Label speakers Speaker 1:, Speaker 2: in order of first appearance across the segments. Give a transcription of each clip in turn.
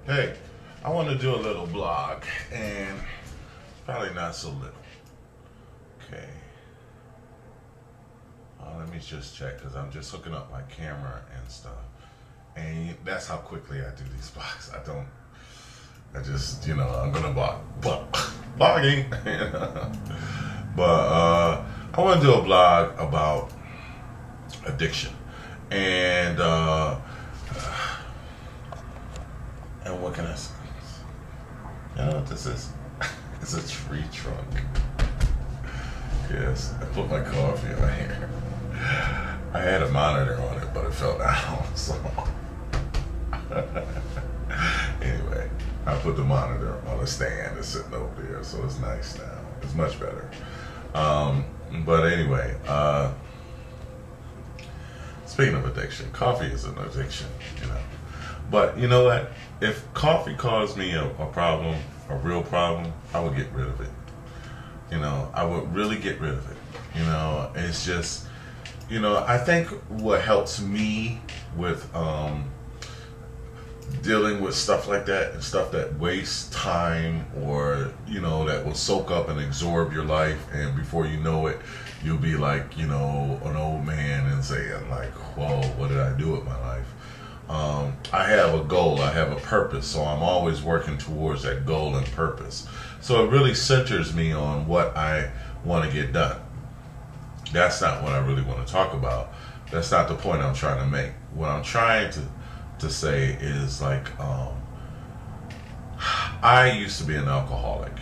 Speaker 1: Hey, I want to do a little blog, and probably not so little. Okay. Let me just check, because I'm just hooking up my camera and stuff. And that's how quickly I do these blogs. I just, I'm going to blogging. But I want to do a blog about addiction. And what can I say? You know what this is? It's a tree trunk. Yes, I put my coffee on here. I had a monitor on it, but it fell down, so. Anyway, I put the monitor on a stand that's sitting over there, so it's nice now. It's much better. But anyway, speaking of addiction, coffee is an addiction, But you know what? If coffee caused me a problem, a real problem, I would get rid of it. I would really get rid of it. It's just, I think what helps me with dealing with stuff like that and stuff that wastes time or, that will soak up and absorb your life, and before you know it, you'll be like, an old man and saying like, whoa, what did I do with my life? I have a goal, I have a purpose, so I'm always working towards that goal and purpose. So it really centers me on what I want to get done. That's not what I really want to talk about. That's not the point I'm trying to make. What I'm trying to say is like, I used to be an alcoholic.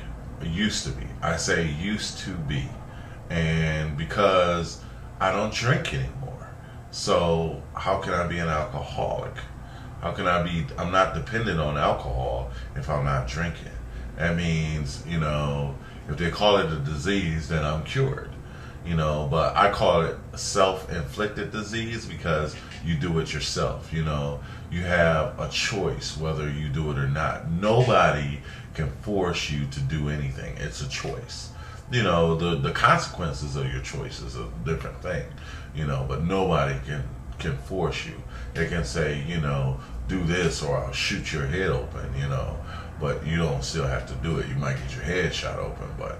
Speaker 1: Used to be. I say used to be. And because I don't drink anymore. So how can I be an alcoholic? How can I'm not dependent on alcohol if I'm not drinking. That means, if they call it a disease, then I'm cured. But I call it self-inflicted disease because you do it yourself. You have a choice whether you do it or not. Nobody can force you to do anything. It's a choice. The consequences of your choice is a different thing, but nobody can force you. They can say, do this or I'll shoot your head open, but you don't still have to do it. You might get your head shot open, but,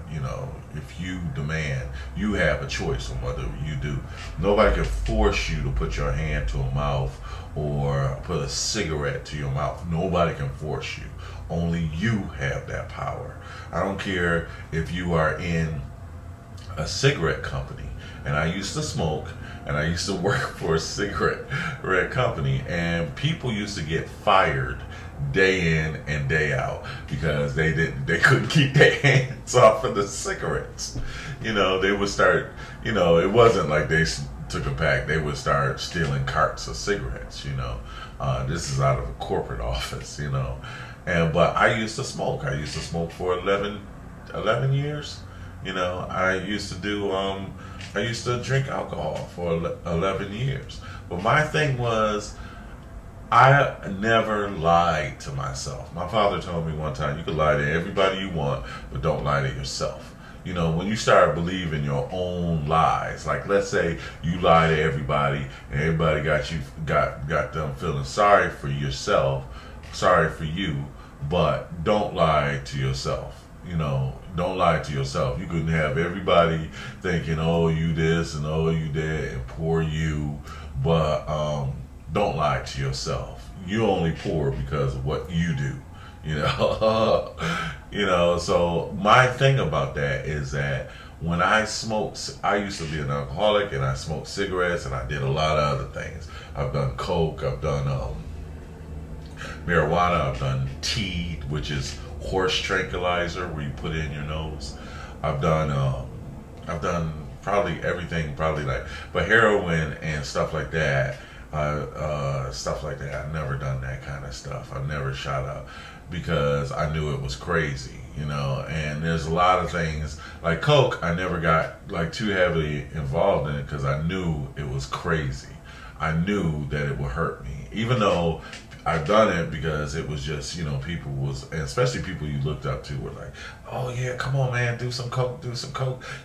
Speaker 1: if you demand, you have a choice on whether you do. Nobody can force you to put your hand to a mouth or put a cigarette to your mouth. Nobody can force you. Only you have that power. I don't care if you are in a cigarette company, and I used to smoke, and I used to work for a cigarette company, and people used to get fired day in and day out because they couldn't keep their hands off of the cigarettes. They would start, it wasn't like they took a pack, they would start stealing carts of cigarettes, this is out of a corporate office, but I used to smoke. I used to smoke for 11 years. I used to do, I used to drink alcohol for 11 years. But my thing was, I never lied to myself. My father told me one time, you can lie to everybody you want, but don't lie to yourself. When you start believing your own lies, like let's say you lie to everybody and everybody got them feeling sorry for yourself, sorry for you, but don't lie to yourself. Don't lie to yourself. You couldn't have everybody thinking, oh, you this and oh, you that and poor you, but don't lie to yourself. You only poor because of what you do. So my thing about that is that when I smoked, I used to be an alcoholic and I smoked cigarettes and I did a lot of other things. I've done coke, I've done marijuana, I've done tea, which is horse tranquilizer where you put it in your nose. I've done probably everything, but heroin and stuff like that. I've never done that kind of stuff. I've never shot up because I knew it was crazy, and there's a lot of things like coke. I never got too heavily involved in it because I knew it was crazy. I knew that it would hurt me, even though I've done it because it was just, people and especially people you looked up to were like, oh yeah, come on man, do some coke.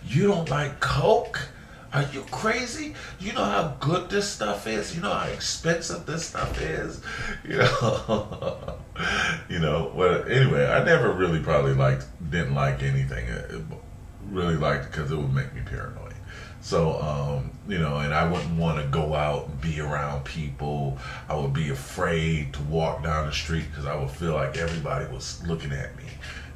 Speaker 1: You don't like coke? Are you crazy? You know how good this stuff is? You know how expensive this stuff is? I never really probably didn't like anything. Really liked it because it would make me paranoid. So, and I wouldn't want to go out and be around people. I would be afraid to walk down the street because I would feel like everybody was looking at me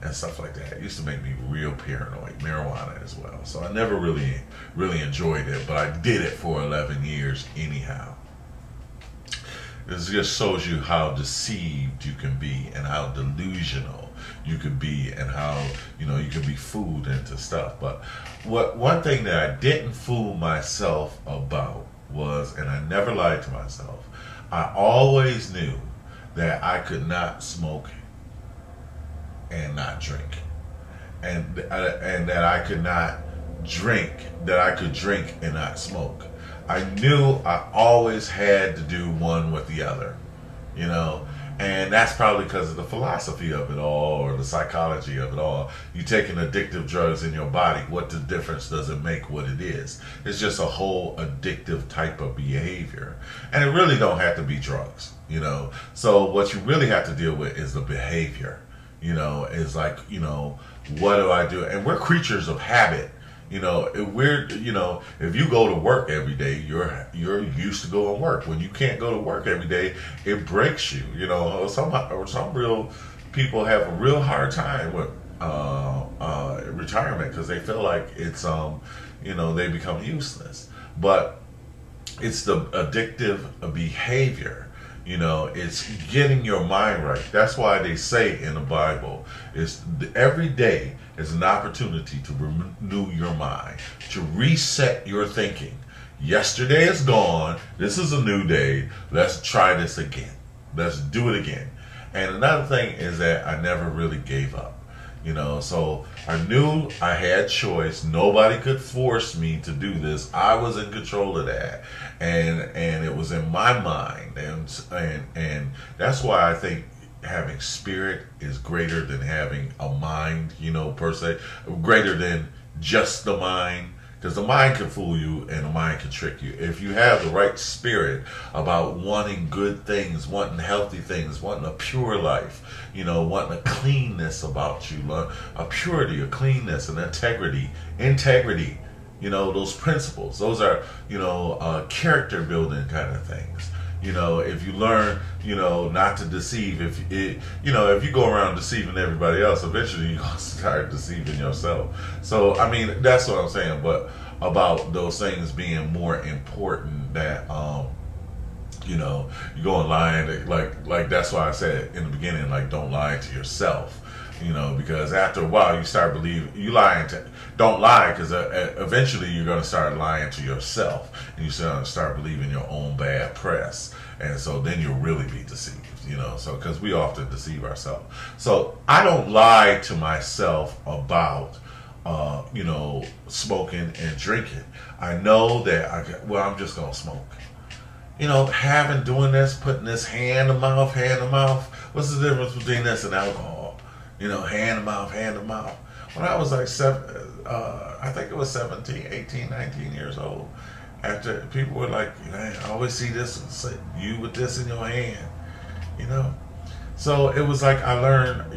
Speaker 1: and stuff like that. It used to make me real paranoid. Marijuana as well. So I never really enjoyed it, but I did it for 11 years anyhow. This just shows you how deceived you can be and how delusional you could be, and how you could be fooled into stuff. But one thing that I didn't fool myself about was, and I never lied to myself, I always knew that I could not smoke and not drink, and that I could not drink, that I could drink and not smoke. I knew I always had to do one with the other, and that's probably because of the philosophy of it all, or the psychology of it all. You taking addictive drugs in your body, what the difference does it make what it is? It's just a whole addictive type of behavior. And it really don't have to be drugs, So what you really have to deal with is the behavior, is like, what do I do? And we're creatures of habit. If you go to work every day, you're used to going to work. When you can't go to work every day, it breaks you. Some real people have a real hard time with retirement because they feel like it's they become useless. But it's the addictive behavior. It's getting your mind right. That's why they say in the Bible, is every day is an opportunity to renew your mind, to reset your thinking. Yesterday is gone. This is a new day. Let's try this again. Let's do it again. And another thing is that I never really gave up. So I knew I had choice. Nobody could force me to do this. I was in control of that, and it was in my mind, and that's why I think having spirit is greater than having a mind, per se, greater than just the mind. Because the mind can fool you and the mind can trick you. If you have the right spirit about wanting good things, wanting healthy things, wanting a pure life, wanting a cleanness about you, a purity, a cleanness, an integrity, those principles. Those are, character building kind of things. If you learn, not to deceive, if you go around deceiving everybody else, eventually you're going to start deceiving yourself. So, that's what I'm saying. But about those things being more important, that, you go and lying, like that's why I said in the beginning, don't lie to yourself. Because after a while you start believing, don't lie, because eventually you're going to start lying to yourself, and you start believing your own bad press, and so then you'll really be deceived, so because we often deceive ourselves. So I don't lie to myself about smoking and drinking. I know that I'm just going to smoke. Doing this, putting this hand to mouth, what's the difference between this and alcohol? Hand to mouth. When I was like I think it was 17, 18, 19 years old, after people were like, I always see this, you with this in your hand, So it was like I learned,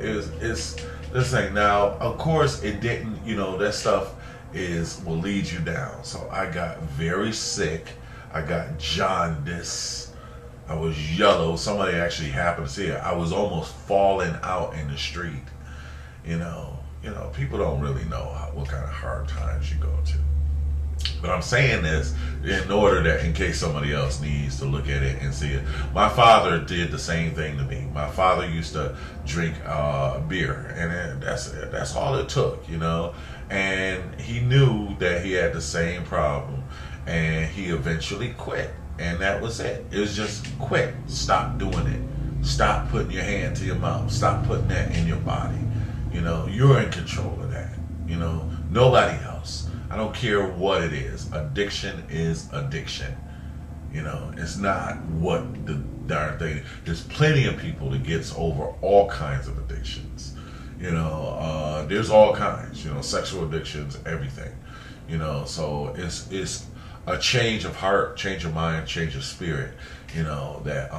Speaker 1: it's this thing. Now, of course, it didn't, that stuff will lead you down. So I got very sick. I got jaundice. I was yellow. Somebody actually happened to see it. I was almost falling out in the street. People don't really know what kind of hard times you go to. But I'm saying this in order that in case somebody else needs to look at it and see it. My father did the same thing to me. My father used to drink beer, and that's all it took, And he knew that he had the same problem, and he eventually quit. And that was it. It was just quit. Stop doing it. Stop putting your hand to your mouth. Stop putting that in your body. You're in control of that. Nobody else. I don't care what it is. Addiction is addiction. It's not what the darn thing. There's plenty of people that gets over all kinds of addictions. There's all kinds. Sexual addictions, everything. So it's a change of heart, change of mind, change of spirit, that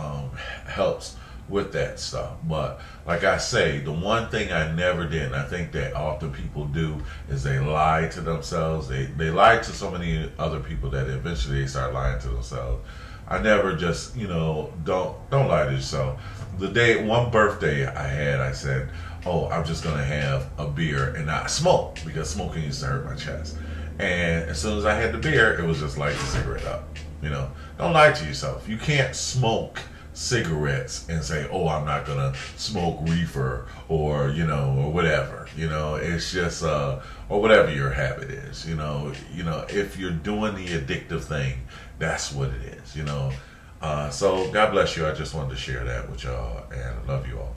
Speaker 1: helps with that stuff. But like I say, the one thing I never did, and I think that often people do, is they lie to themselves. They lie to so many other people that eventually they start lying to themselves. I never just, don't lie to yourself. One birthday I had, I said, oh, I'm just gonna have a beer and not smoke, because smoking used to hurt my chest. And as soon as I had the beer, it was just light the cigarette up. Don't lie to yourself. You can't smoke cigarettes and say, oh, I'm not gonna smoke reefer, or or whatever. It's just or whatever your habit is. If you're doing the addictive thing, that's what it is. So God bless you. I just wanted to share that with y'all, and I love you all.